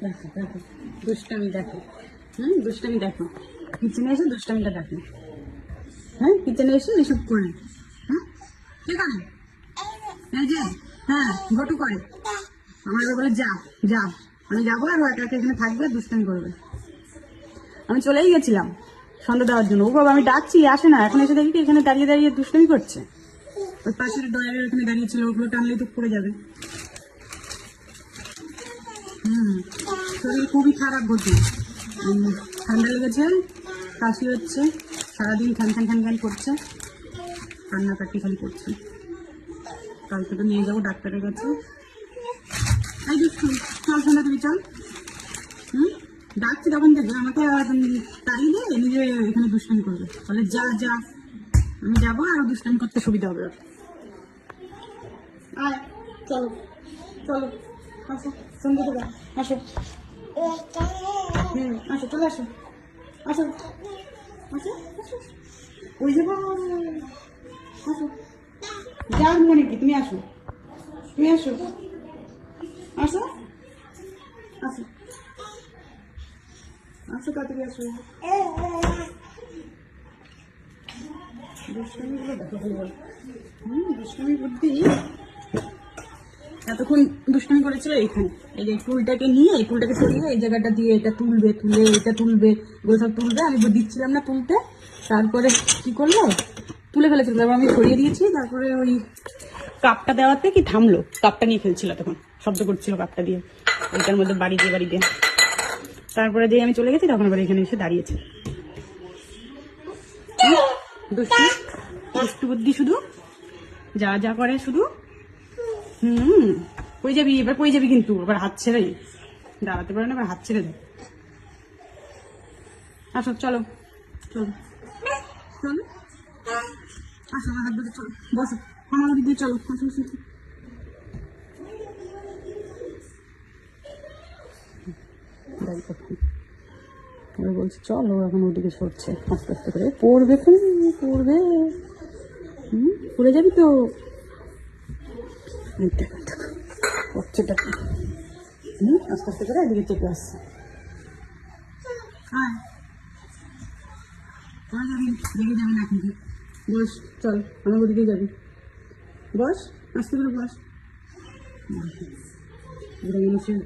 দেখো দেখো দুষ্টামি দেখো। দুষ্টামি দেখো, কিচেনে এসে দুষ্টামিটা দেখো। হ্যাঁ, কিচেনে এসে এসব করে। হ্যাঁ, ঠিক আছে। এই যে, হ্যাঁ, ঘটু করে আমার এবার বলে যা যা, আমি যাবো আর ও একা একা এখানে থাকবে, দুষ্টামি করবে। আমি চলেই গেছিলাম সন্ধ্যা দেওয়ার জন্য। ও বাবা, আমি ডাকছি আসে না, এখন এসে দেখি কি এখানে দাঁড়িয়ে দাঁড়িয়ে দুষ্টামি করছে। ওই পাশের ডয়ারের ওখানে দাঁড়িয়ে ছিল, ওগুলো টানলেই তো পড়ে যাবে। শরীর খুবই খারাপ ঘটে, ঠান্ডা লেগেছে, কাশি হচ্ছে, সারাদিন খান খান খান খান করছে, কান্নাকাটি খালি করছে। কালকে তো নিয়ে যাবো ডাক্তারের কাছে। এই দেখছি, চল সন্ধ্যা তুমি চল। ডাকছি তখন থেকে আমাকে তাড়িয়ে দিয়ে নিজে এখানে দুষ্টামি করবে, বলে যা যা, আমি যাবো আর দুষ্টামি করতে সুবিধা হবে। আয়, চলো চলো, আসো সন্ধ্যা থেকে, আসো। আসো, চলে আসো, আসো আসো আসো, ওই যাবো, আসো। যার মনে কি, তুমি আসো, তুমি আসো, আসো আসো আসো, তাড়াতাড়ি আসো। দুষ্টামিগুলো দেখো ভালো। দুষ্টামি বুদ্ধি এতক্ষণ দুষ্টামি করেছিল এইখানে। এই যে ফুলটাকে নিয়ে, এই ফুলটাকে সরিয়ে এই জায়গাটা দিয়ে এটা তুলবে, তুলে এটা তুলবে, এগুলো সব তুলবে। আমি দিচ্ছিলাম না তুলতে, তারপরে কি করলো, তুলে ফেলেছিল। তারপর আমি সরিয়ে দিয়েছি, তারপরে ওই কাপটা দেওয়াতে কি থামলো, কাপটা নিয়ে ফেলছিল, তখন শব্দ করছিল কাপটা দিয়ে, ওইটার মধ্যে বাড়ি দিয়ে। তারপরে যে আমি চলে গেছি, তখন আবার এখানে এসে দাঁড়িয়েছে। দুষ্টু বুদ্ধি শুধু, যা যা করে শুধু। কই যাবি এবার, কই যাবি কিন্তু, এবার হাত ছেড়ে দাঁড়াতে পারে না, এবার হাত ছেড়ে দেয়। আসো, চলো চলো চলো, আসো আমার হাত ধরে চলো, বসো আমার দিদি, চলো আসো আসো। বলছে চলো, এখন ওদিকে সরছে আস্তে আস্তে করে, পড়বে পড়বে, পড়ে যাবি তো। বাচ্চাটা আস্তে আস্তে করে এদিকে চেপে আসছে। হ্যাঁ, যাবি, রেগে যাবি না কিন্তু, বস, চল আমার ওদিকে যাবি, বস আস্তে করে বস। মানুষের